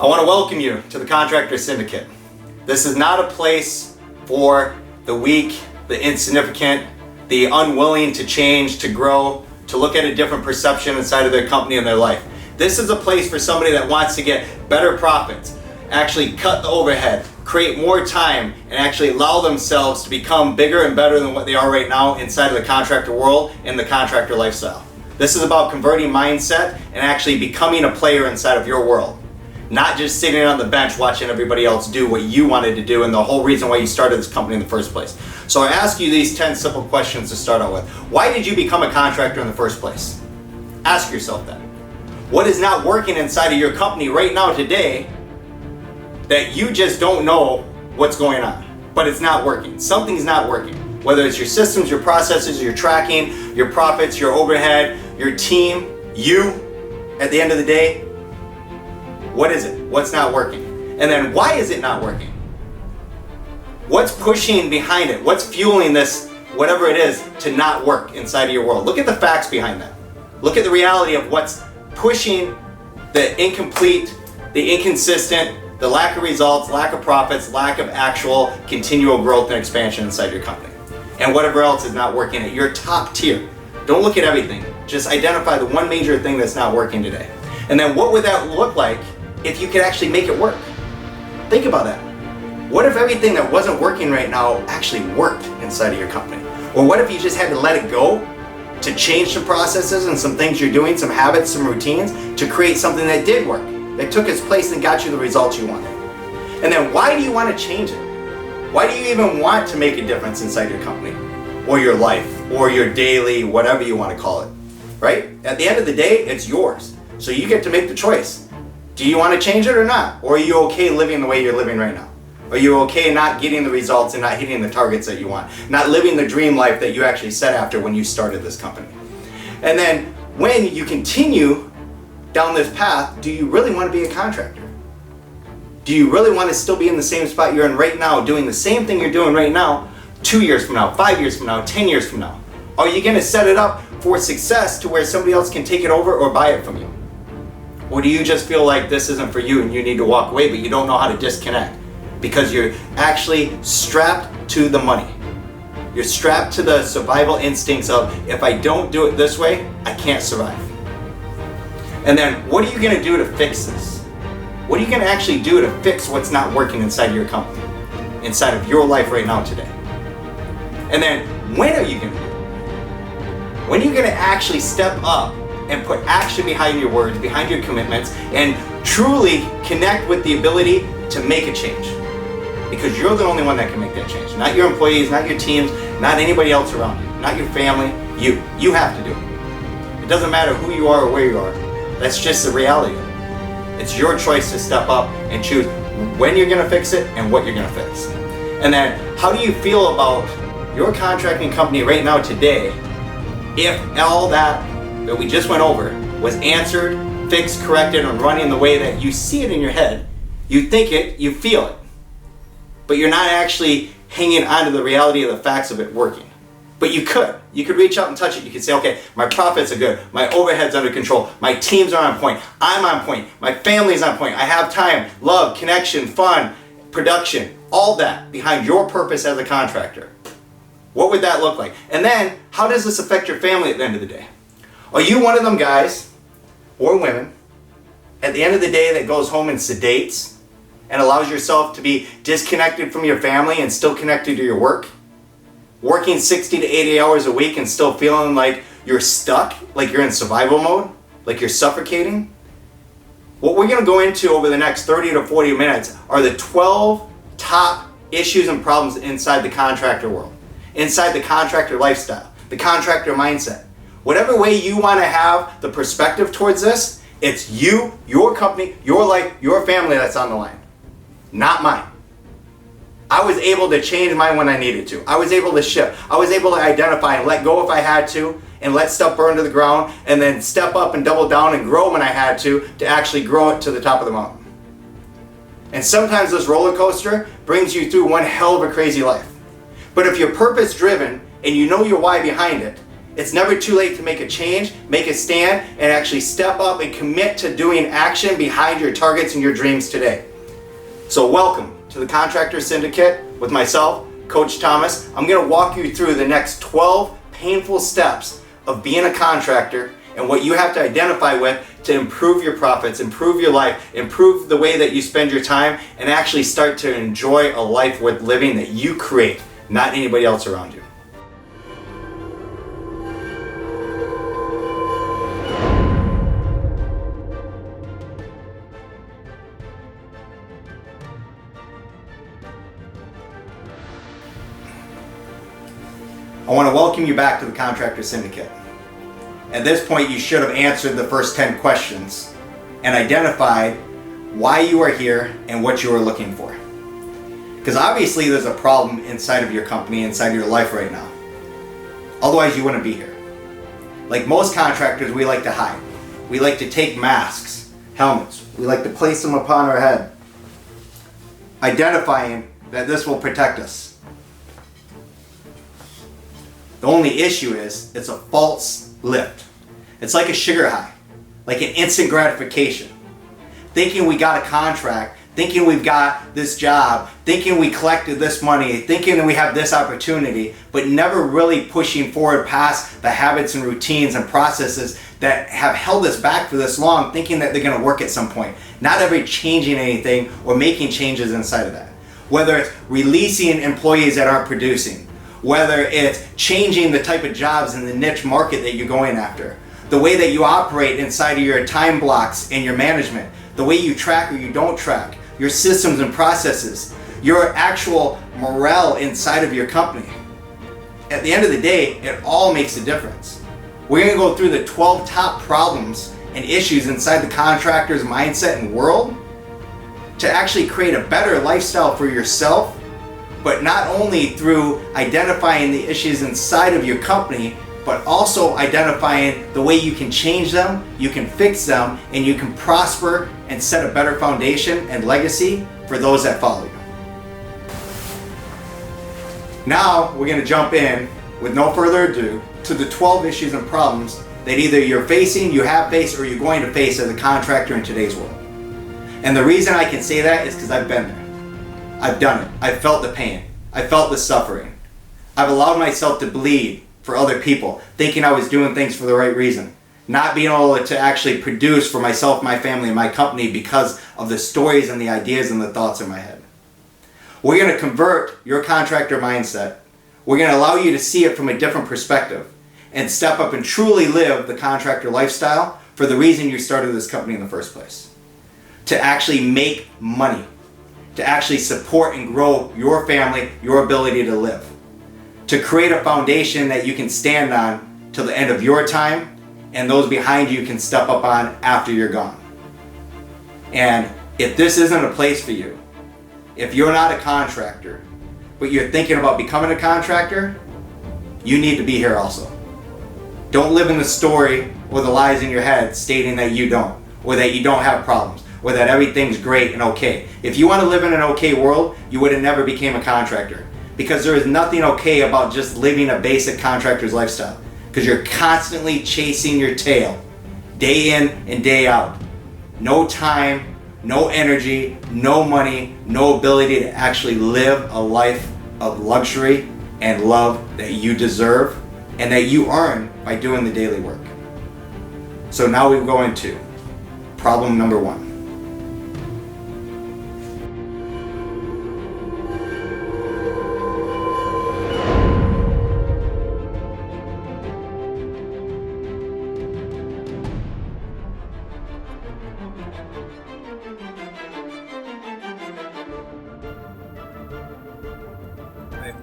I want to welcome you to the Contractor Syndicate. This is not a place for the weak, the insignificant, the unwilling to change, to grow, to look at a different perception inside of their company and their life. This is a place for somebody that wants to get better profits, actually cut the overhead, create more time, and actually allow themselves to become bigger and better than what they are right now inside of the contractor world and the contractor lifestyle. This is about converting mindset and actually becoming a player inside of your world. Not just sitting on the bench watching everybody else do what you wanted to do and the whole reason why you started this company in the first place. So I ask you these 10 simple questions to start out with. Why did you become a contractor in the first place? Ask yourself that. What is not working inside of your company right now today that you just don't know what's going on, but it's not working? Something's not working. Whether it's your systems, your processes, your tracking, your profits, your overhead, your team, you, at the end of the day, what is it? What's not working? And then why is it not working? What's pushing behind it? What's fueling this, whatever it is, to not work inside of your world? Look at the facts behind that. Look at the reality of what's pushing the incomplete, the inconsistent, the lack of results, lack of profits, lack of actual continual growth and expansion inside your company. And whatever else is not working at your top tier. Don't look at everything. Just identify the one major thing that's not working today. And then what would that look like if you could actually make it work? Think about that. What if everything that wasn't working right now actually worked inside of your company? Or what if you just had to let it go to change some processes and some things you're doing, some habits, some routines, to create something that did work, that took its place and got you the results you wanted? And then why do you want to change it? Why do you even want to make a difference inside your company or your life or your daily, whatever you want to call it, right? At the end of the day, it's yours. So you get to make the choice. Do you want to change it or not? Or are you okay living the way you're living right now? Are you okay not getting the results and not hitting the targets that you want? Not living the dream life that you actually set after when you started this company? And then when you continue down this path, do you really want to be a contractor? Do you really want to still be in the same spot you're in right now, doing the same thing you're doing right now, 2 years from now, 5 years from now, 10 years from now? Are you going to set it up for success to where somebody else can take it over or buy it from you? Or do you just feel like this isn't for you and you need to walk away, but you don't know how to disconnect because you're actually strapped to the money? You're strapped to the survival instincts of, if I don't do it this way, I can't survive. And then what are you going to do to fix this? What are you going to actually do to fix what's not working inside of your company, inside of your life right now today? And then when are you going to do it? When are you going to actually step up and put action behind your words, behind your commitments, and truly connect with the ability to make a change? Because you're the only one that can make that change. Not your employees, not your teams, not anybody else around you, not your family, you. You have to do it. It doesn't matter who you are or where you are. That's just the reality of it. It's your choice to step up and choose when you're gonna fix it and what you're gonna fix. And then how do you feel about your contracting company right now today if all that we just went over was answered, fixed, corrected, and running the way that you see it in your head? You think it, you feel it, but you're not actually hanging on to the reality of the facts of it working. But you could reach out and touch it. You could say, okay, my profits are good, my overhead's under control, my teams are on point, I'm on point, my family's on point, I have time, love, connection, fun, production, all that behind your purpose as a contractor. What would that look like? And then how does this affect your family at the end of the day? Are you one of them guys or women at the end of the day that goes home and sedates and allows yourself to be disconnected from your family and still connected to your work? Working 60 to 80 hours a week and still feeling like you're stuck, like you're in survival mode, like you're suffocating? What we're going to go into over the next 30 to 40 minutes are the 12 top issues and problems inside the contractor world, inside the contractor lifestyle, the contractor mindset. Whatever way you want to have the perspective towards this, it's you, your company, your life, your family that's on the line, not mine. I was able to change mine when I needed to. I was able to shift. I was able to identify and let go if I had to, and let stuff burn to the ground, and then step up and double down and grow when I had to actually grow it to the top of the mountain. And sometimes this roller coaster brings you through one hell of a crazy life. But if you're purpose driven and you know your why behind it, It's never too late to make a change, make a stand, and actually step up and commit to doing action behind your targets and your dreams today. So welcome to the Contractor Syndicate with myself, Coach Thomas. I'm going to walk you through the next 12 painful steps of being a contractor and what you have to identify with to improve your profits, improve your life, improve the way that you spend your time, and actually start to enjoy a life worth living that you create, not anybody else around you. I want to welcome you back to the Contractor Syndicate. At this point, you should have answered the first 10 questions and identified why you are here and what you are looking for. Because obviously there's a problem inside of your company, inside of your life right now. Otherwise you wouldn't be here. Like most contractors, we like to hide. We like to take masks, helmets. We like to place them upon our head, identifying that this will protect us. The only issue is it's a false lift. It's like a sugar high, like an instant gratification. Thinking we got a contract, thinking we've got this job, thinking we collected this money, thinking that we have this opportunity, but never really pushing forward past the habits and routines and processes that have held us back for this long, thinking that they're going to work at some point. Not ever changing anything or making changes inside of that. Whether it's releasing employees that aren't producing, whether it's changing the type of jobs in the niche market that you're going after, the way that you operate inside of your time blocks and your management, the way you track or you don't track, your systems and processes, your actual morale inside of your company. At the end of the day, it all makes a difference. We're going to go through the 12 top problems and issues inside the contractor's mindset and world to actually create a better lifestyle for yourself, but not only through identifying the issues inside of your company, but also identifying the way you can change them, you can fix them, and you can prosper and set a better foundation and legacy for those that follow you. Now we're going to jump in, with no further ado, to the 12 issues and problems that either you're facing, you have faced, or you're going to face as a contractor in today's world. And the reason I can say that is because I've been there. I've done it. I've felt the pain. I felt the suffering. I've allowed myself to bleed for other people, thinking I was doing things for the right reason, not being able to actually produce for myself, my family, and my company because of the stories and the ideas and the thoughts in my head. We're going to convert your contractor mindset. We're going to allow you to see it from a different perspective and step up and truly live the contractor lifestyle for the reason you started this company in the first place. To actually make money. To actually support and grow your family, your ability to live. To create a foundation that you can stand on till the end of your time and those behind you can step up on after you're gone. And if this isn't a place for you, if you're not a contractor, but you're thinking about becoming a contractor, you need to be here also. Don't live in the story or the lies in your head stating that you don't, or that you don't have problems, or that everything's great and okay. If you want to live in an okay world, you would have never became a contractor. Because there is nothing okay about just living a basic contractor's lifestyle. Because you're constantly chasing your tail, day in and day out. No time, no energy, no money, no ability to actually live a life of luxury and love that you deserve and that you earn by doing the daily work. So now we go into problem number 1.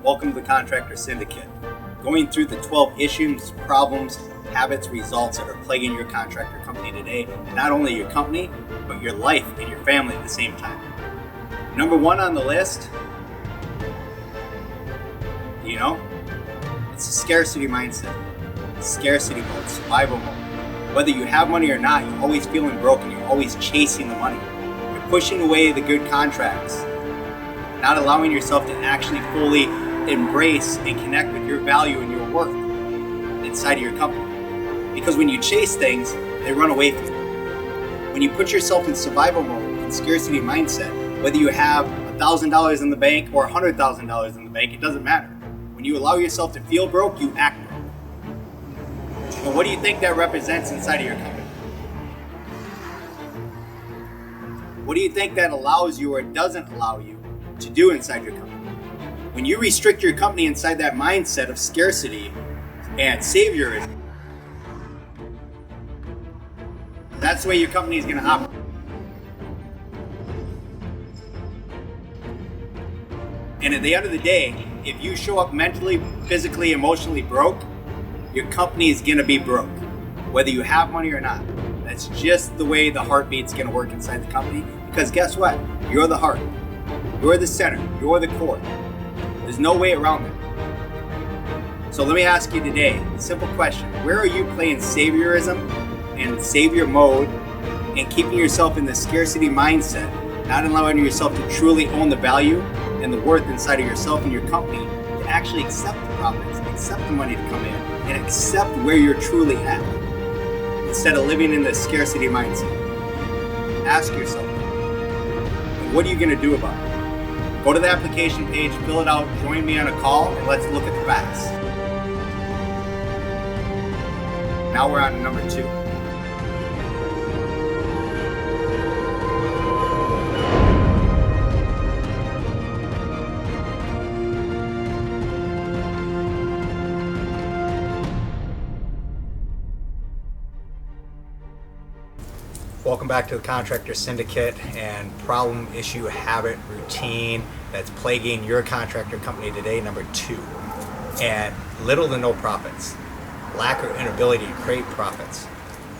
Welcome to the Contractor Syndicate, going through the 12 issues, problems, habits, results that are plaguing your contractor company today, and not only your company, but your life and your family at the same time. Number 1 on the list, it's a scarcity mindset, scarcity mode, survival mode. Whether you have money or not, you're always feeling broken, you're always chasing the money. You're pushing away the good contracts, not allowing yourself to actually fully embrace and connect with your value and your worth. inside of your company. Because when you chase things, they run away from you. When you put yourself in survival mode and scarcity mindset, whether you have $1,000 in the bank or $100,000 in the bank, it doesn't matter. When you allow yourself to feel broke, you act broke. But what do you think that represents inside of your company? What do you think that allows you or doesn't allow you to do inside your company? When you restrict your company inside that mindset of scarcity and saviorism, that's the way your company is going to operate. And at the end of the day, if you show up mentally, physically, emotionally broke, your company is going to be broke, whether you have money or not. That's just the way the heartbeat's going to work inside the company. Because guess what? You're the heart. You're the center. You're the core. There's no way around it. So let me ask you today a simple question. Where are you playing saviorism and savior mode and keeping yourself in the scarcity mindset, not allowing yourself to truly own the value and the worth inside of yourself and your company to actually accept the profits, accept the money to come in, and accept where you're truly at instead of living in the scarcity mindset? Ask yourself, what are you going to do about it? Go to the application page, fill it out, join me on a call, and let's look at the facts. Now we're on to number 2. Welcome back to the Contractor Syndicate and problem, issue, habit, routine that's plaguing your contractor company today, number 2. And little to no profits. Lack or inability to create profits.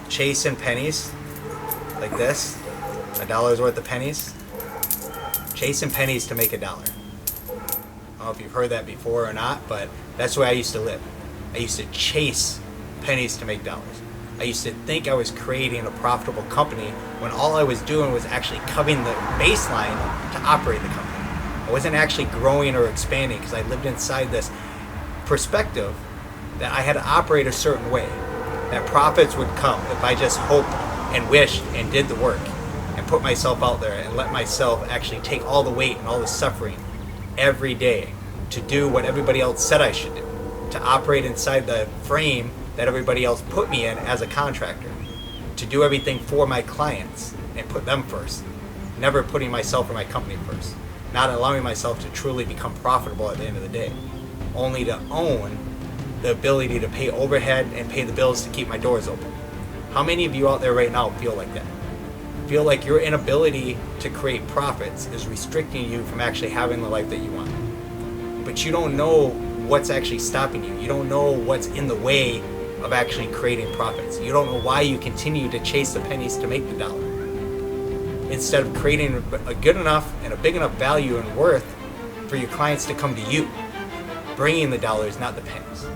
Chasing pennies like this, $1 worth of pennies. Chasing pennies to make $1. I don't know if you've heard that before or not, but that's the way I used to live. I used to chase pennies to make dollars. I used to think I was creating a profitable company when all I was doing was actually covering the baseline to operate the company. I wasn't actually growing or expanding because I lived inside this perspective that I had to operate a certain way, that profits would come if I just hoped and wished and did the work and put myself out there and let myself actually take all the weight and all the suffering every day to do what everybody else said I should do, to operate inside the frame that everybody else put me in as a contractor, to do everything for my clients and put them first, never putting myself or my company first, not allowing myself to truly become profitable at the end of the day, only to own the ability to pay overhead and pay the bills to keep my doors open. How many of you out there right now feel like that? Feel like your inability to create profits is restricting you from actually having the life that you want. But you don't know what's actually stopping you. You don't know what's in the way of actually creating profits. You don't know why you continue to chase the pennies to make the $1. Instead of creating a good enough and a big enough value and worth for your clients to come to you, bringing the dollars, not the pennies.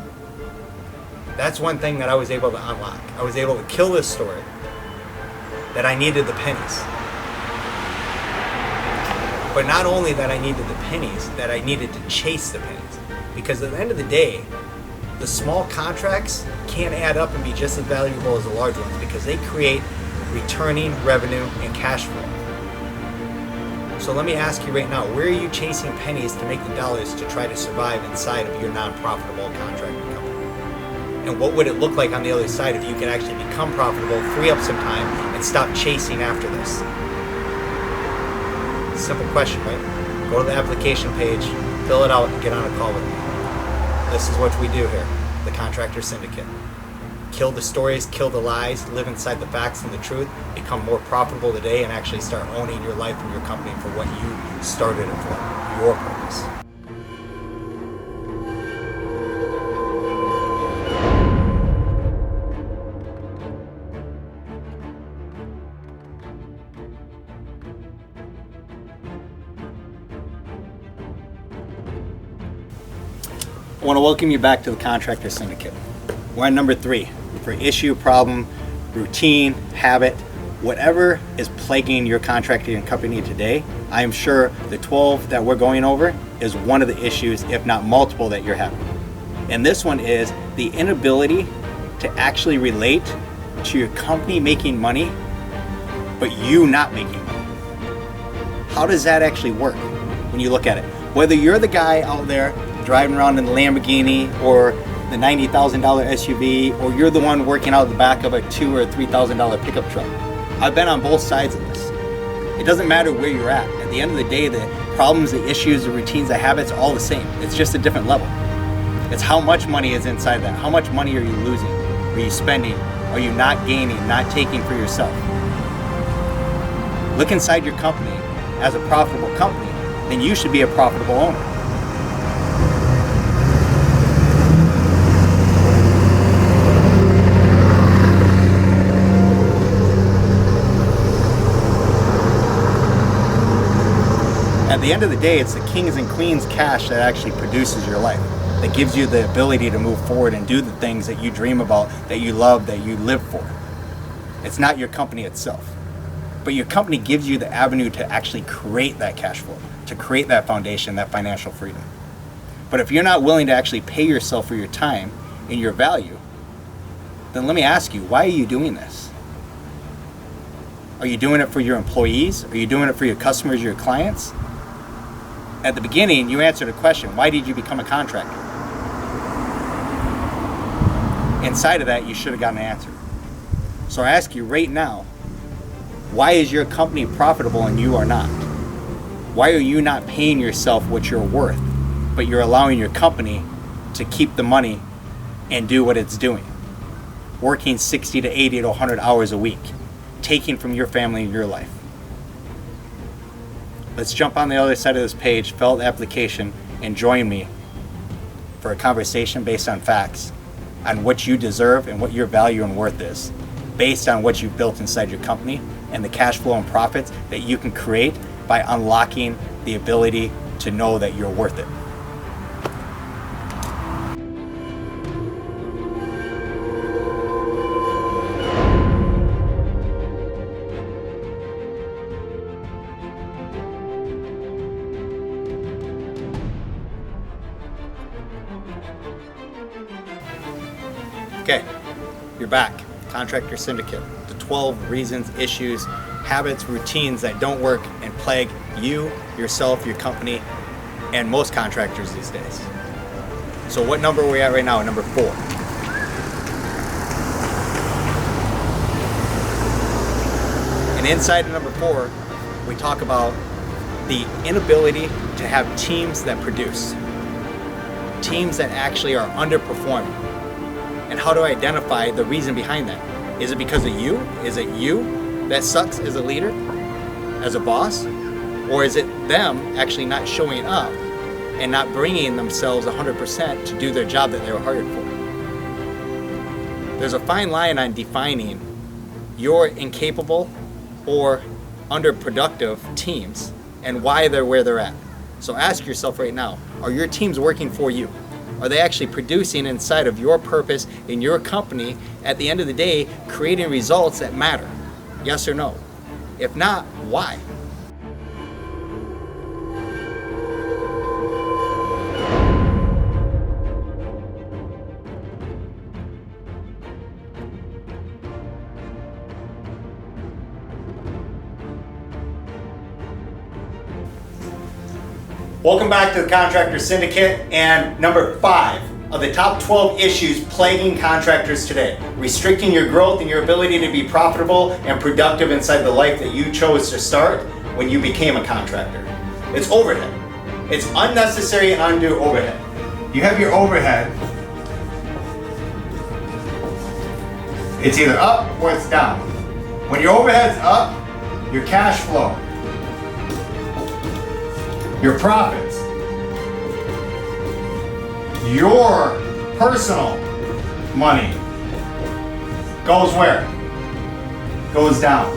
That's one thing that I was able to unlock. I was able to kill this story that I needed the pennies. But not only that I needed the pennies, that I needed to chase the pennies. Because at the end of the day, the small contracts can't add up and be just as valuable as the large ones because they create returning revenue and cash flow. So let me ask you right now, where are you chasing pennies to make the dollars to try to survive inside of your non-profitable contracting company? And what would it look like on the other side if you could actually become profitable, free up some time, and stop chasing after this? Simple question, right? Go to the application page, fill it out, and get on a call with me. This is what we do here, the Contractor Syndicate. Kill the stories, kill the lies, live inside the facts and the truth, become more profitable today, and actually start owning your life and your company for what you started it for, your purpose. I want to welcome you back to the Contractor Syndicate. We're on number 3 for issue, problem, routine, habit, whatever is plaguing your contracting company today. I am sure the 12 that we're going over is one of the issues, if not multiple, that you're having. And this one is the inability to actually relate to your company making money, but you not making money. How does that actually work when you look at it? Whether you're the guy out there driving around in the Lamborghini or the $90,000 SUV, or you're the one working out the back of a $2,000 or $3,000 pickup truck. I've been on both sides of this. It doesn't matter where you're at. At the end of the day, the problems, the issues, the routines, the habits, all the same. It's just a different level. It's how much money is inside that. How much money are you losing? Are you spending? Are you not gaining, not taking for yourself? Look inside your company as a profitable company, then you should be a profitable owner. At the end of the day, it's the kings and queens cash that actually produces your life, that gives you the ability to move forward and do the things that you dream about, that you love, that you live for. It's not your company itself. But your company gives you the avenue to actually create that cash flow, to create that foundation, that financial freedom. But if you're not willing to actually pay yourself for your time and your value, then let me ask you, why are you doing this? Are you doing it for your employees? Are you doing it for your customers, your clients? At the beginning, you answered a question, why did you become a contractor? Inside of that, you should have gotten an answer. So I ask you right now, why is your company profitable and you are not? Why are you not paying yourself what you're worth, but you're allowing your company to keep the money and do what it's doing? Working 60 to 80 to 100 hours a week, taking from your family and your life. Let's jump on the other side of this page, fill out the application, and join me for a conversation based on facts, on what you deserve and what your value and worth is, based on what you've built inside your company and the cash flow and profits that you can create by unlocking the ability to know that you're worth it. Okay, you're back. Contractor Syndicate. The 12 reasons, issues, habits, routines that don't work and plague you, yourself, your company, and most contractors these days. So what number are we at right now? Number 4. And inside of number 4, we talk about the inability to have teams that produce. Teams that actually are underperforming. And how to identify the reason behind that. Is it because of you? Is it you that sucks as a leader, as a boss? Or is it them actually not showing up and not bringing themselves 100% to do their job that they were hired for? There's a fine line on defining your incapable or underproductive teams and why they're where they're at. So ask yourself right now, are your teams working for you? Are they actually producing inside of your purpose in your company, at the end of the day, creating results that matter? Yes or no? If not, why? Welcome back to the Contractor Syndicate, and number 5 of the top 12 issues plaguing contractors today. Restricting your growth and your ability to be profitable and productive inside the life that you chose to start when you became a contractor. It's overhead. It's unnecessary and undue overhead. You have your overhead. It's either up or it's down. When your overhead's up, your cash flow, your profits, your personal money goes where? Goes down.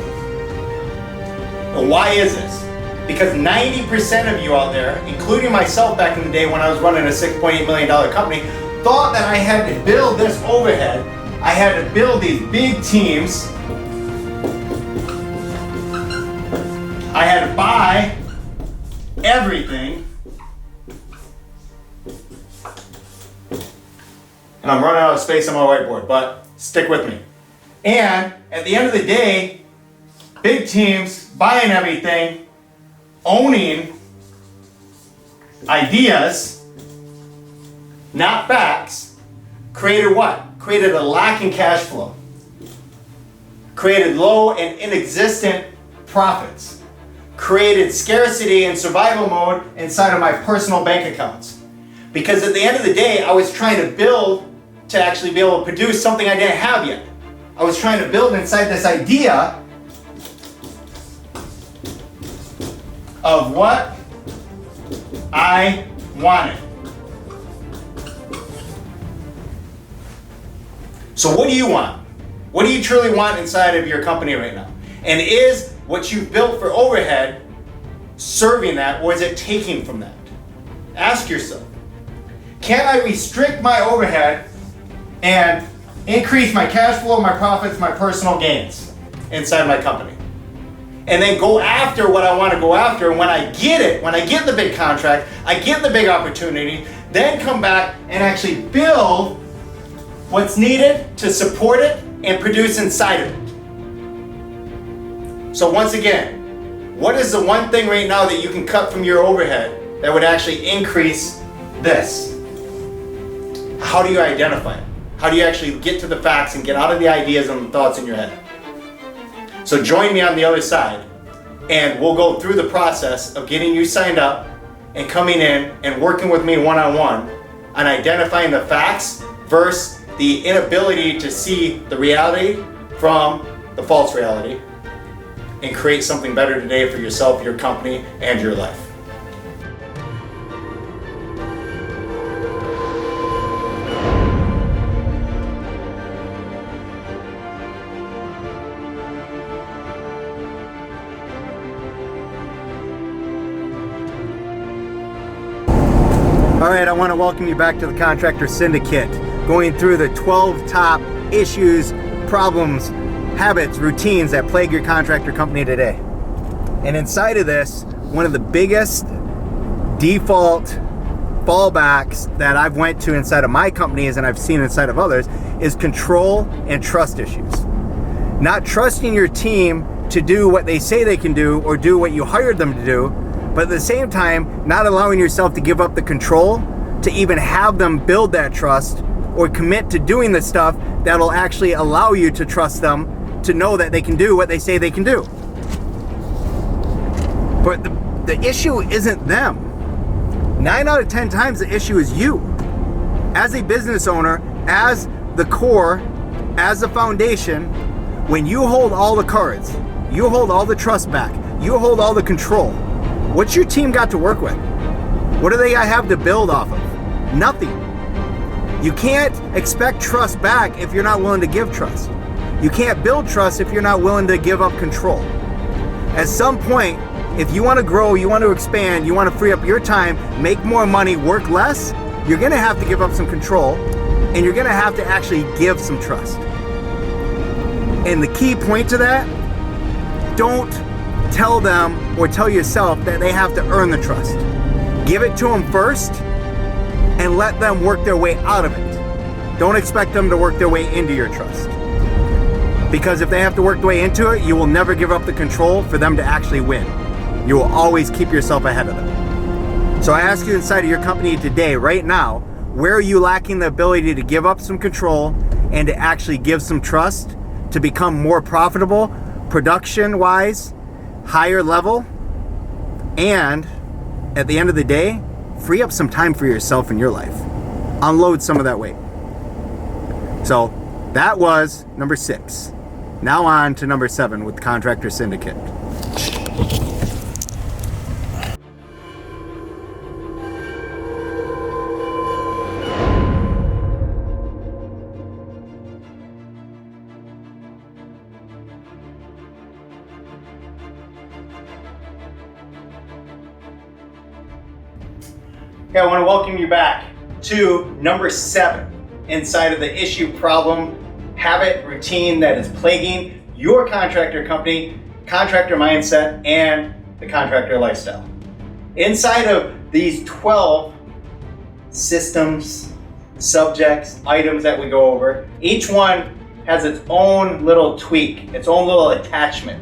And why is this? Because 90% of you out there, including myself back in the day when I was running a $6.8 million company, thought that I had to build this overhead. I had to build these big teams. I had to buy everything. And I'm running out of space on my whiteboard, but stick with me. And at the end of the day, big teams buying everything, owning ideas, not facts, created what? Created a lack in cash flow. Created low and inexistent profits. Created scarcity and survival mode inside of my personal bank accounts. Because at the end of the day, I was trying to build to actually be able to produce something I didn't have yet. I was trying to build inside this idea of what I wanted. So what do you want? What do you truly want inside of your company right now? And is what you've built for overhead serving that, or is it taking from that? Ask yourself, can I restrict my overhead and increase my cash flow, my profits, my personal gains inside my company? And then go after what I want to go after. And when I get it, when I get the big contract, I get the big opportunity, then come back and actually build what's needed to support it and produce inside of it. So once again, what is the one thing right now that you can cut from your overhead that would actually increase this? How do you identify it? How do you actually get to the facts and get out of the ideas and the thoughts in your head? So join me on the other side and we'll go through the process of getting you signed up and coming in and working with me one-on-one on identifying the facts versus the inability to see the reality from the false reality and create something better today for yourself, your company, and your life. All right, I want to welcome you back to the Contractor Syndicate, going through the 12 top issues, problems, habits, routines that plague your contractor company today. And inside of this, one of the biggest default fallbacks that I've went to inside of my companies and I've seen inside of others is control and trust issues. Not trusting your team to do what they say they can do or do what you hired them to do, but at the same time, not allowing yourself to give up the control to even have them build that trust or commit to doing the stuff that'll actually allow you to trust them to know that they can do what they say they can do. But the issue isn't them. 9 out of 10 times the issue is you. As a business owner, as the core, as the foundation, when you hold all the cards, you hold all the trust back, you hold all the control, what's your team got to work with? What do they have to build off of? Nothing. You can't expect trust back if you're not willing to give trust. You can't build trust if you're not willing to give up control. At some point, if you want to grow, you want to expand, you want to free up your time, make more money, work less, you're going to have to give up some control and you're going to have to actually give some trust. And the key point to that, don't tell them or tell yourself that they have to earn the trust. Give it to them first and let them work their way out of it. Don't expect them to work their way into your trust. Because if they have to work their way into it, you will never give up the control for them to actually win. You will always keep yourself ahead of them. So I ask you inside of your company today, right now, where are you lacking the ability to give up some control and to actually give some trust to become more profitable, production-wise, higher level, and at the end of the day, free up some time for yourself in your life. Unload some of that weight. So that was number 6. Now on to number 7 with Contractor Syndicate. Okay, I want to welcome you back to number 7 inside of the issue, problem, habit, routine that is plaguing your contractor company, contractor mindset, and the contractor lifestyle. Inside of these 12 systems, subjects, items that we go over. Each one has its own little tweak, its own little attachment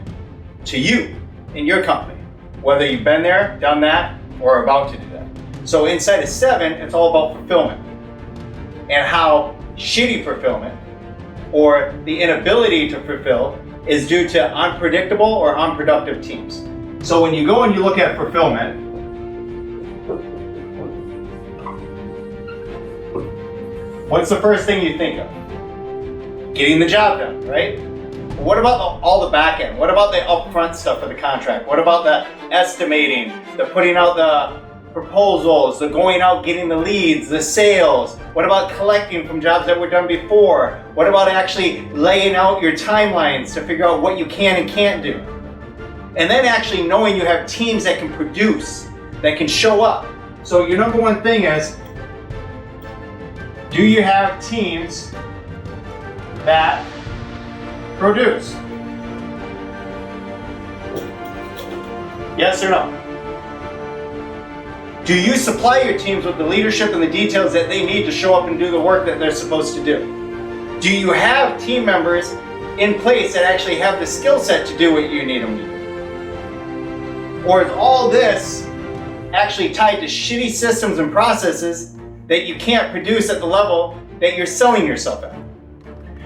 to you in your company, whether you've been there, done that, or are about to do that. So inside of 7, it's all about fulfillment and how shitty fulfillment or the inability to fulfill is due to unpredictable or unproductive teams. So when you go and you look at fulfillment, what's the first thing you think of? Getting the job done, right? What about all the back end? What about the upfront stuff of the contract? What about the estimating, the putting out the proposals, the going out getting the leads, the sales? What about collecting from jobs that were done before? What about actually laying out your timelines to figure out what you can and can't do? And then actually knowing you have teams that can produce, that can show up. So your number one thing is, do you have teams that produce? Yes or no? Do you supply your teams with the leadership and the details that they need to show up and do the work that they're supposed to do? Do you have team members in place that actually have the skill set to do what you need them to do? Or is all this actually tied to shitty systems and processes that you can't produce at the level that you're selling yourself at?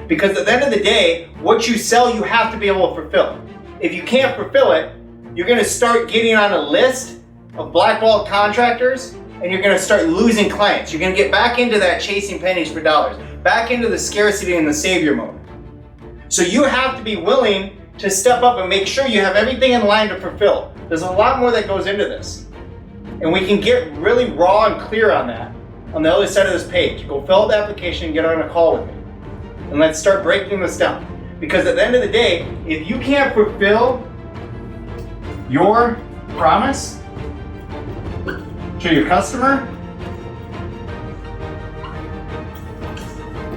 Because at the end of the day, what you sell, you have to be able to fulfill. If you can't fulfill it, you're gonna start getting on a list of blackballed contractors and you're gonna start losing clients. You're gonna get back into that chasing pennies for dollars, back into the scarcity and the savior mode. So you have to be willing to step up and make sure you have everything in line to fulfill. There's a lot more that goes into this. And we can get really raw and clear on that on the other side of this page. Go fill out the application and get on a call with me. And let's start breaking this down. Because at the end of the day, if you can't fulfill your promise to your customer,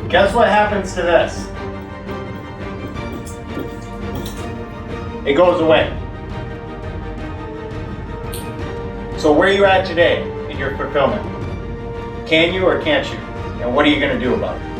guess what happens to this? It goes away. So where are you at today in your fulfillment? Can you or can't you? And what are you going to do about it?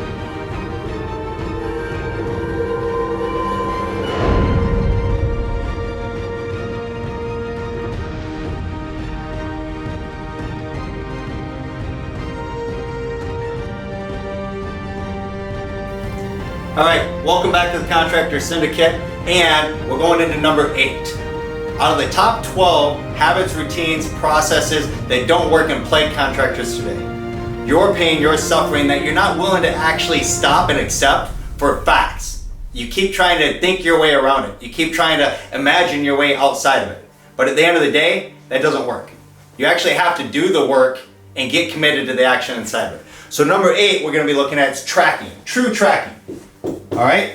All right, welcome back to the Contractor Syndicate, and we're going into number 8. Out of the top 12 habits, routines, processes that don't work and plague contractors today, your pain, your suffering that you're not willing to actually stop and accept for facts. You keep trying to think your way around it. You keep trying to imagine your way outside of it. But at the end of the day, that doesn't work. You actually have to do the work and get committed to the action inside of it. So number 8, we're going to be looking at is tracking, true tracking. All right?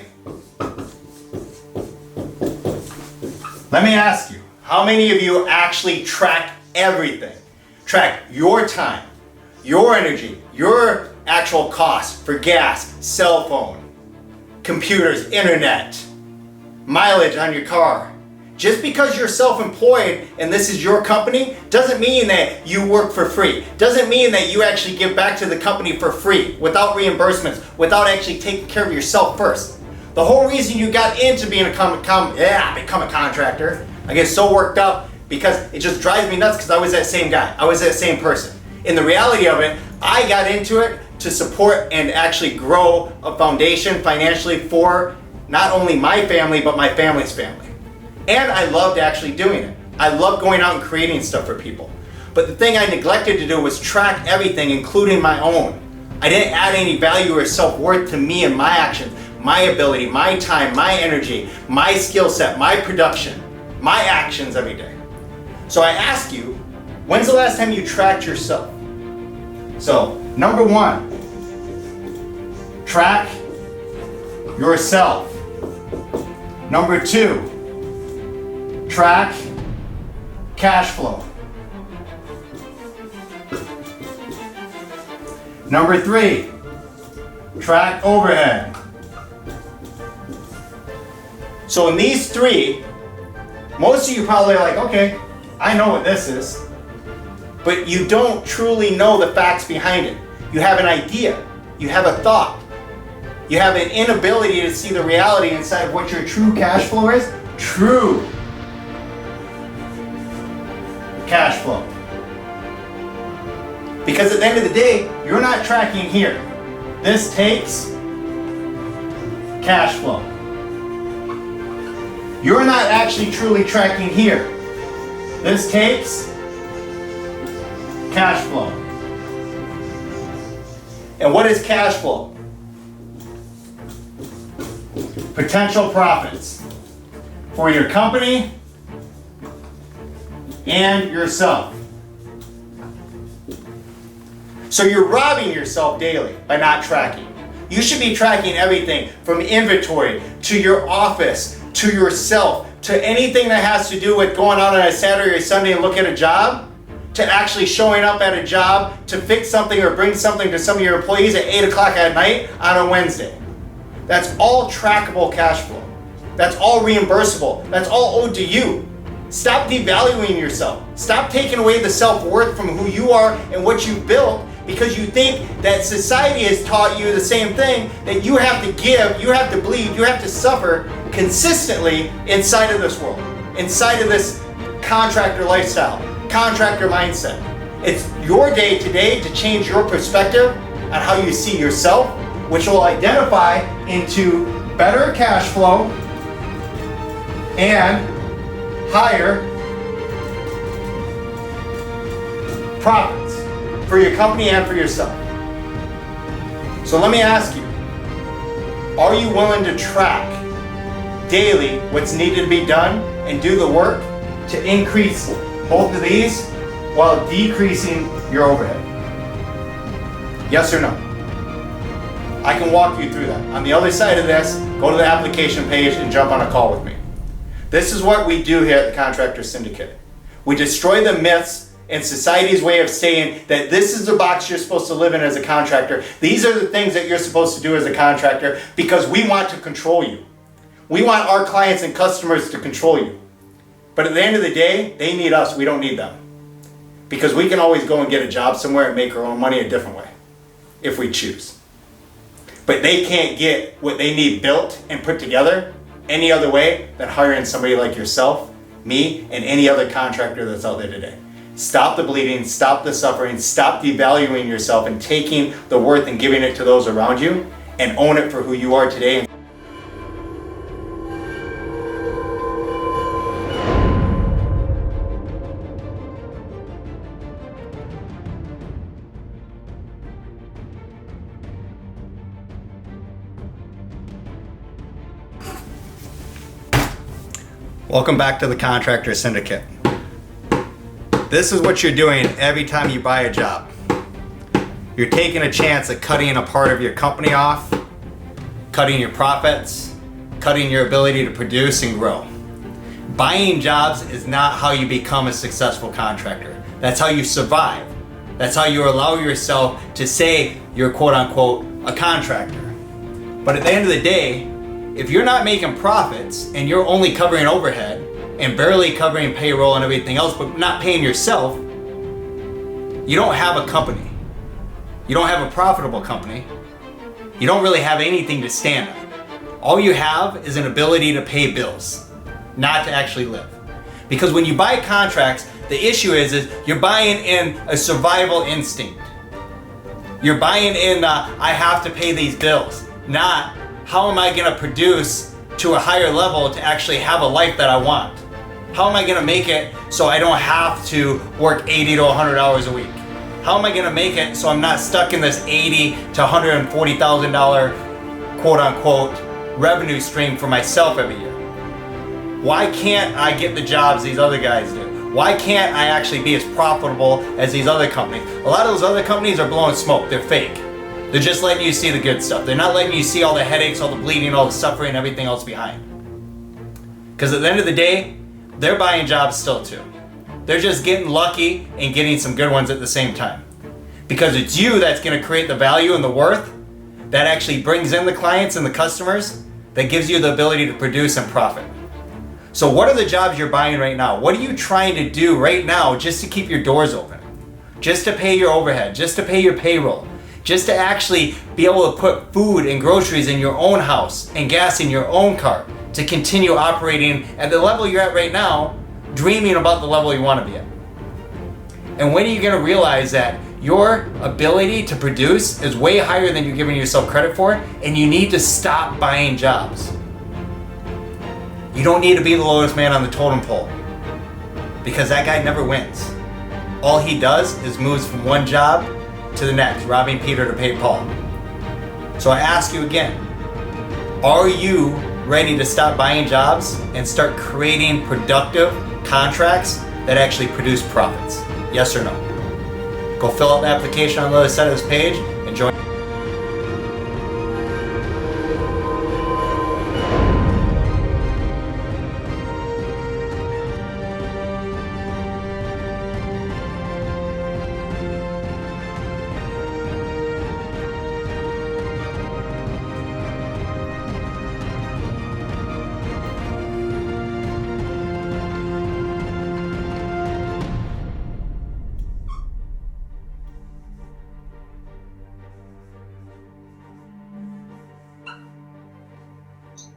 Let me ask you, how many of you actually track everything? Track your time, your energy, your actual cost for gas, cell phone, computers, internet, mileage on your car. Just because you're self-employed and this is your company doesn't mean that you work for free. Doesn't mean that you actually give back to the company for free, without reimbursements, without actually taking care of yourself first. The whole reason you got into being become a contractor, I get so worked up because it just drives me nuts because I was that same guy. I was that same person. In the reality of it, I got into it to support and actually grow a foundation financially for not only my family, but my family's family. And I loved actually doing it. I loved going out and creating stuff for people. But the thing I neglected to do was track everything, including my own. I didn't add any value or self-worth to me and my actions, my ability, my time, my energy, my skill set, my production, my actions every day. So I ask you, when's the last time you tracked yourself? So, number 1, track yourself. Number 2, track cash flow. Number 3, track overhead. So in these 3, most of you probably are like, okay, I know what this is, but you don't truly know the facts behind it. You have an idea. You have a thought. You have an inability to see the reality inside of what your true cash flow is. True cash flow. Because at the end of the day, you're not tracking here. This takes cash flow. You're not actually truly tracking here. This takes cash flow. And what is cash flow? Potential profits for your company and yourself. So you're robbing yourself daily by not tracking. You should be tracking everything from inventory to your office to yourself to anything that has to do with going out on a Saturday or Sunday and look at a job, to actually showing up at a job to fix something or bring something to some of your employees at 8 o'clock at night on a Wednesday. That's all trackable cash flow. That's all reimbursable. That's all owed to you. Stop devaluing yourself. Stop taking away the self-worth from who you are and what you've built because you think that society has taught you the same thing, that you have to give, you have to bleed, you have to suffer consistently inside of this world, inside of this contractor lifestyle, contractor mindset. It's your day today to change your perspective on how you see yourself, which will identify into better cash flow and higher profits for your company and for yourself. So let me ask you, are you willing to track daily what's needed to be done and do the work to increase both of these while decreasing your overhead? Yes or no? I can walk you through that. On the other side of this, go to the application page and jump on a call with me. This is what we do here at the Contractor Syndicate. We destroy the myths and society's way of saying that this is the box you're supposed to live in as a contractor. These are the things that you're supposed to do as a contractor because we want to control you. We want our clients and customers to control you. But at the end of the day, they need us, we don't need them. Because we can always go and get a job somewhere and make our own money a different way, if we choose. But they can't get what they need built and put together any other way than hiring somebody like yourself, me, and any other contractor that's out there today. Stop the bleeding, stop the suffering, stop devaluing yourself and taking the worth and giving it to those around you, and own it for who you are today. Welcome back to the Contractor Syndicate. This is what you're doing every time you buy a job. You're taking a chance at cutting a part of your company off, cutting your profits, cutting your ability to produce and grow. Buying jobs is not how you become a successful contractor. That's how you survive. That's how you allow yourself to say you're quote unquote a contractor. But at the end of the day, if you're not making profits and you're only covering overhead and barely covering payroll and everything else, but not paying yourself, you don't have a company. You don't have a profitable company. You don't really have anything to stand on. All you have is an ability to pay bills, not to actually live. Because when you buy contracts, the issue is you're buying in a survival instinct. You're buying in I have to pay these bills, not how am I gonna produce to a higher level to actually have a life that I want? How am I gonna make it so I don't have to work 80 to 100 hours a week? How am I gonna make it so I'm not stuck in this $80 to $140,000 quote unquote revenue stream for myself every year? Why can't I get the jobs these other guys do? Why can't I actually be as profitable as these other companies? A lot of those other companies are blowing smoke, they're fake. They're just letting you see the good stuff. They're not letting you see all the headaches, all the bleeding, all the suffering, everything else behind. Because at the end of the day, they're buying jobs still too. They're just getting lucky and getting some good ones at the same time. Because it's you that's gonna create the value and the worth that actually brings in the clients and the customers that gives you the ability to produce and profit. So what are the jobs you're buying right now? What are you trying to do right now just to keep your doors open? Just to pay your overhead, just to pay your payroll. just to actually be able to put food and groceries in your own house and gas in your own car to continue operating at the level you're at right now, dreaming about the level you want to be at. And when are you going to realize that your ability to produce is way higher than you're giving yourself credit for, and you need to stop buying jobs? You don't need to be the lowest man on the totem pole, because that guy never wins. All he does is moves from one job to the next, robbing Peter to pay Paul. So I ask you again, are you ready to stop buying jobs and start creating productive contracts that actually produce profits? Yes or no? Go fill out the application on the other side of this page and join.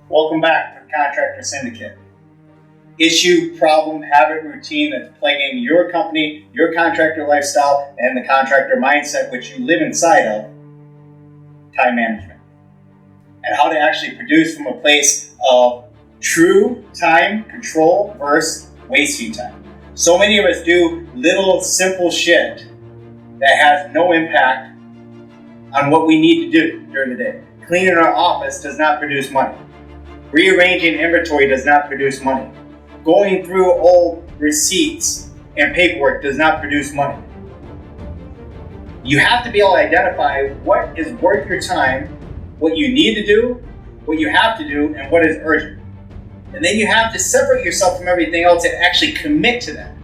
Welcome back to the Contractor Syndicate. Issue, problem, habit, routine that's plaguing your company, your contractor lifestyle, and the contractor mindset which you live inside of: time management. And how to actually produce from a place of true time control versus wasting time. So many of us do little simple shit that has no impact on what we need to do during the day. Cleaning our office does not produce money. Rearranging inventory does not produce money. Going through old receipts and paperwork does not produce money. You have to be able to identify what is worth your time, what you need to do, what you have to do, and what is urgent. And then you have to separate yourself from everything else and actually commit to that.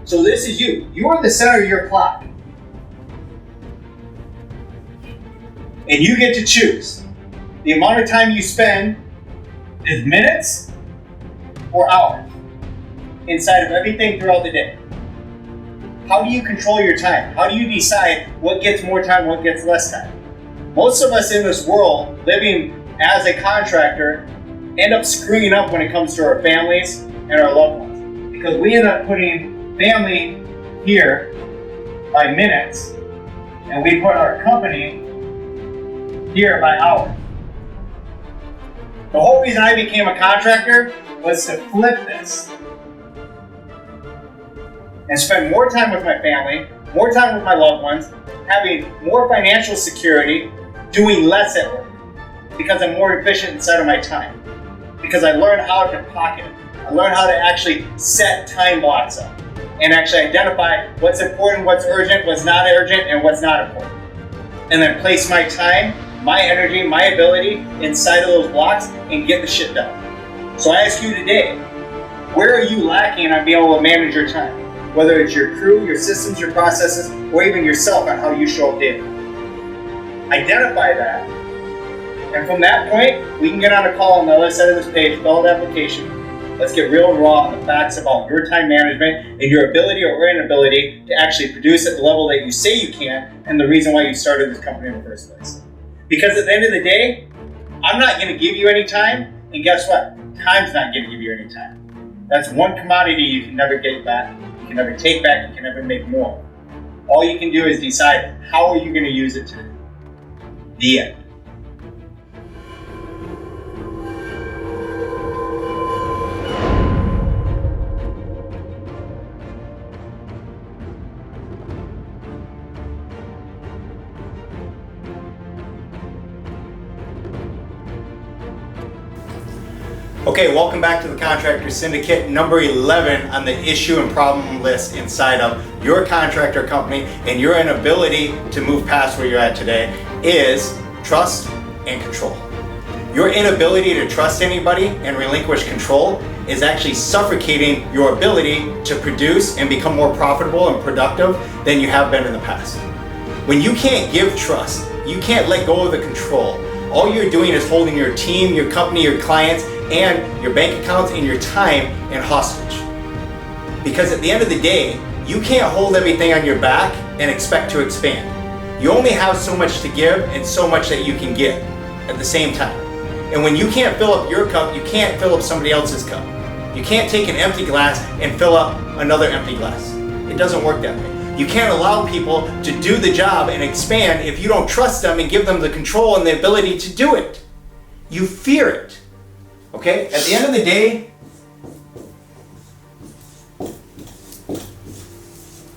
So this is you. You are the center of your clock. And you get to choose. The amount of time you spend is minutes or hours inside of everything throughout the day. How do you control your time? How do you decide what gets more time, what gets less time? Most of us in this world, living as a contractor, end up screwing up when it comes to our families and our loved ones, because we end up putting family here by minutes, and we put our company here by hours. The whole reason I became a contractor was to flip this and spend more time with my family, more time with my loved ones, having more financial security, doing less at work, because I'm more efficient inside of my time. Because I learned how to pocket it. I learned how to actually set time blocks up and actually identify what's important, what's urgent, what's not urgent, and what's not important. And then place my time, my energy, my ability inside of those blocks and get the shit done. So I ask you today, where are you lacking on being able to manage your time? Whether it's your crew, your systems, your processes, or even yourself on how you show up daily. Identify that, and from that point, we can get on a call on the other side of this page, fill out the application. Let's get real raw on the facts about your time management and your ability or inability to actually produce at the level that you say you can, and the reason why you started this company in the first place. Because at the end of the day, I'm not going to give you any time, and guess what? Time's not going to give you any time. That's one commodity you can never get back, you can never take back, you can never make more. All you can do is decide how are you going to use it today. The end. Okay, welcome back to the Contractor Syndicate, number 11 on the issue and problem list inside of your contractor company, and your inability to move past where you're at today is trust and control. Your inability to trust anybody and relinquish control is actually suffocating your ability to produce and become more profitable and productive than you have been in the past. When you can't give trust, you can't let go of the control. All you're doing is holding your team, your company, your clients, and your bank accounts and your time in hostage. Because at the end of the day, you can't hold everything on your back and expect to expand. You only have so much to give and so much that you can get at the same time. And when you can't fill up your cup, you can't fill up somebody else's cup. You can't take an empty glass and fill up another empty glass. It doesn't work that way. You can't allow people to do the job and expand if you don't trust them and give them the control and the ability to do it. You fear it. Okay? At the end of the day,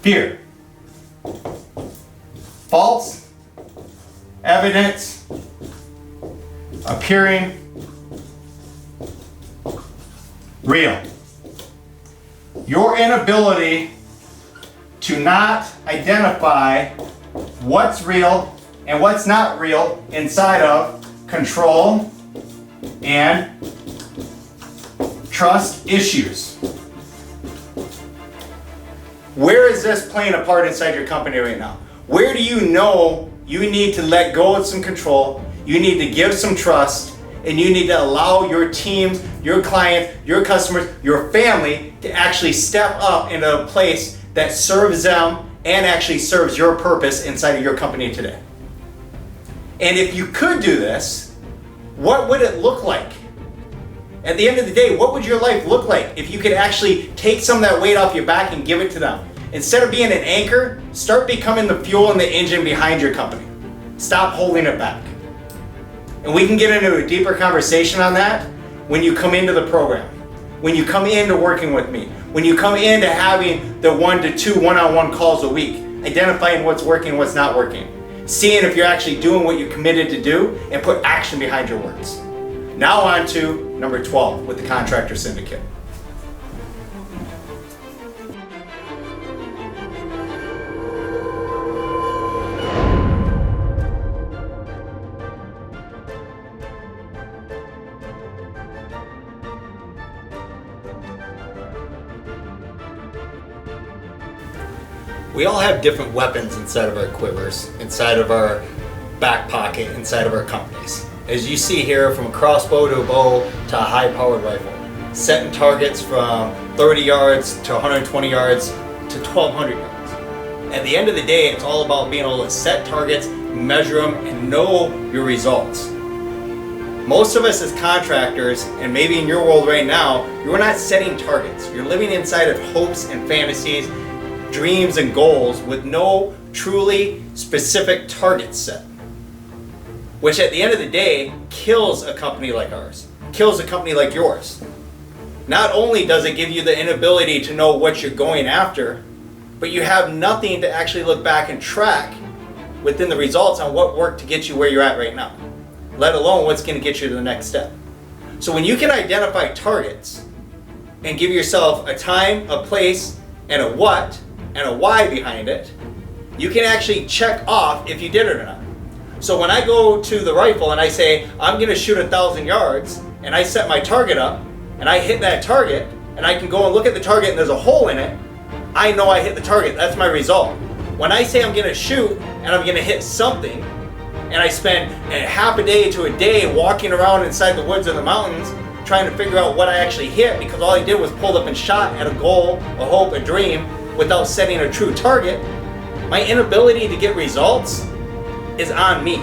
fear. False evidence appearing real. Your inability to not identify what's real and what's not real inside of control and trust issues. Where is this playing a part inside your company right now? Where do you know you need to let go of some control, you need to give some trust, and you need to allow your teams, your clients, your customers, your family to actually step up into a place that serves them and actually serves your purpose inside of your company today? And if you could do this, what would it look like? At the end of the day, what would your life look like if you could actually take some of that weight off your back and give it to them? Instead of being an anchor, start becoming the fuel and the engine behind your company. Stop holding it back. And we can get into a deeper conversation on that when you come into the program, when you come into working with me, when you come into having the 1 to 2 one-on-one calls a week, identifying what's working, what's not working, seeing if you're actually doing what you committed to do and put action behind your words. Now on to number 12 with the Contractor Syndicate. We all have different weapons inside of our quivers, inside of our back pocket, inside of our companies. As you see here, from a crossbow to a bow to a high-powered rifle, setting targets from 30 yards to 120 yards to 1,200 yards. At the end of the day, it's all about being able to set targets, measure them, and know your results. Most of us as contractors, and maybe in your world right now, you're not setting targets. You're living inside of hopes and fantasies, dreams and goals with no truly specific targets set. Which at the end of the day kills a company like ours, kills a company like yours. Not only does it give you the inability to know what you're going after, but you have nothing to actually look back and track within the results on what worked to get you where you're at right now, let alone what's going to get you to the next step. So when you can identify targets and give yourself a time, a place, and a what, and a why behind it, you can actually check off if you did it or not. So when I go to the rifle and I say, I'm gonna shoot 1,000 yards, and I set my target up, and I hit that target, and I can go and look at the target and there's a hole in it, I know I hit the target, that's my result. When I say I'm gonna shoot, and I'm gonna hit something, and I spend a half a day to a day walking around inside the woods or the mountains, trying to figure out what I actually hit, because all I did was pulled up and shot at a goal, a hope, a dream, without setting a true target, my inability to get results is on me.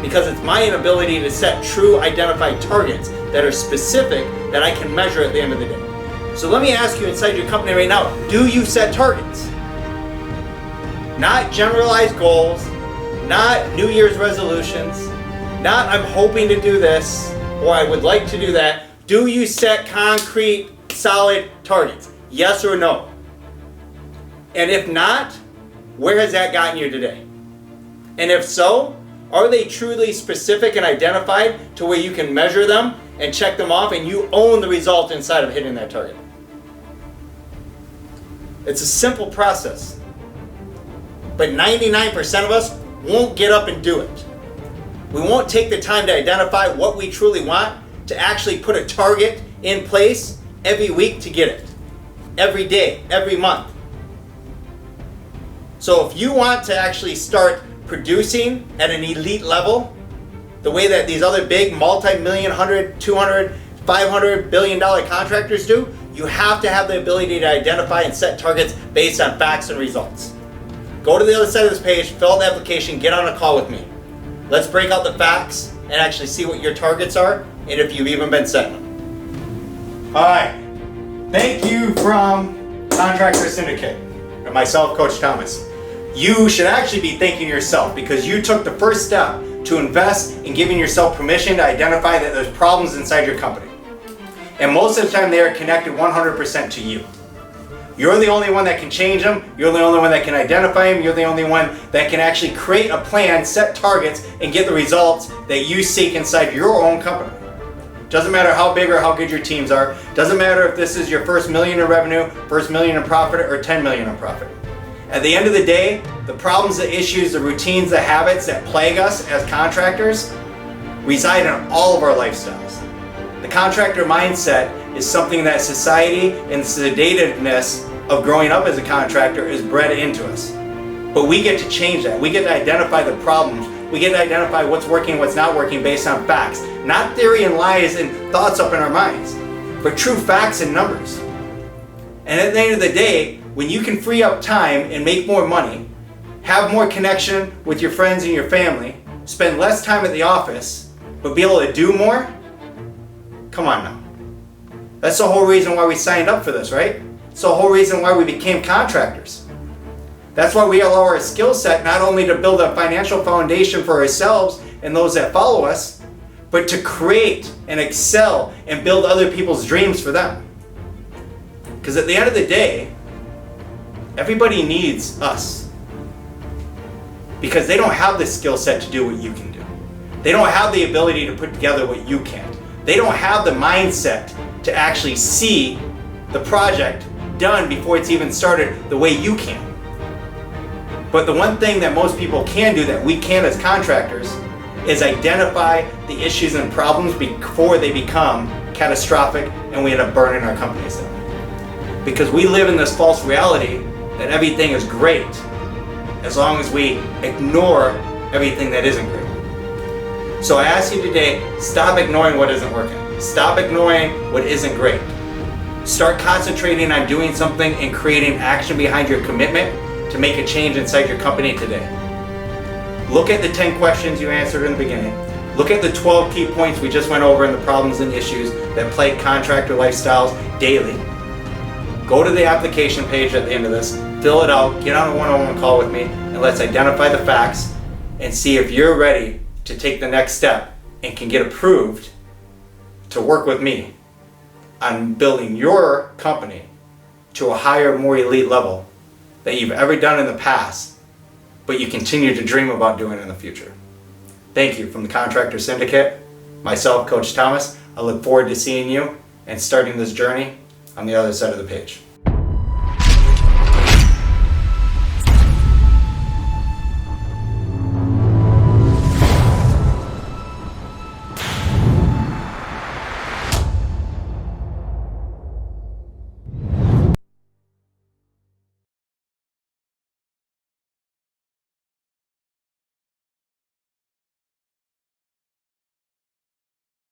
Because it's my inability to set true identified targets that are specific that I can measure at the end of the day. So let me ask you inside your company right now, do you set targets? Not generalized goals, not New Year's resolutions, not I'm hoping to do this or I would like to do that. Do you set concrete, solid targets? Yes or no? And if not, where has that gotten you today? And if so, are they truly specific and identified to where you can measure them and check them off and you own the result inside of hitting that target? It's a simple process. But 99% of us won't get up and do it. We won't take the time to identify what we truly want, to actually put a target in place every week to get it. Every day, every month. So if you want to actually start producing at an elite level, the way that these other big multi-million, 100, 200, 500 billion dollar contractors do, you have to have the ability to identify and set targets based on facts and results. Go to the other side of this page, fill out the application, get on a call with me. Let's break out the facts and actually see what your targets are and if you've even been setting them. All right. Thank you from Contractor Syndicate and myself, Coach Thomas. You should actually be thanking yourself because you took the first step to invest in giving yourself permission to identify that there's problems inside your company. And most of the time they are connected 100% to you. You're the only one that can change them. You're the only one that can identify them. You're the only one that can actually create a plan, set targets, and get the results that you seek inside your own company. Doesn't matter how big or how good your teams are. Doesn't matter if this is your first $1 million in revenue, first $1 million in profit, or 10 million in profit. At the end of the day, the problems, the issues, the routines, the habits that plague us as contractors reside in all of our lifestyles. The contractor mindset is something that society and sedatedness of growing up as a contractor is bred into us. But we get to change that. We get to identify the problems. We get to identify what's working, what's not working based on facts. Not theory and lies and thoughts up in our minds, but true facts and numbers. And at the end of the day, when you can free up time and make more money, have more connection with your friends and your family, spend less time at the office, but be able to do more, come on now. That's the whole reason why we signed up for this, right? It's the whole reason why we became contractors. That's why we allow our skill set not only to build a financial foundation for ourselves and those that follow us, but to create and excel and build other people's dreams for them. Because at the end of the day, everybody needs us. Because they don't have the skill set to do what you can do. They don't have the ability to put together what you can't. They don't have the mindset to actually see the project done before it's even started the way you can. But the one thing that most people can do that we can as contractors is identify the issues and problems before they become catastrophic and we end up burning our companies down. Because we live in this false reality that everything is great as long as we ignore everything that isn't great. So I ask you today, stop ignoring what isn't working. Stop ignoring what isn't great. Start concentrating on doing something and creating action behind your commitment to make a change inside your company today. Look at the 10 questions you answered in the beginning. Look at the 12 key points we just went over and the problems and issues that plague contractor lifestyles daily. Go to the application page at the end of this, fill it out, get on a one-on-one call with me, and let's identify the facts and see if you're ready to take the next step and can get approved to work with me on building your company to a higher, more elite level that you've ever done in the past, but you continue to dream about doing in the future. Thank you from the Contractor Syndicate, myself, Coach Thomas. I look forward to seeing you and starting this journey on the other side of the page.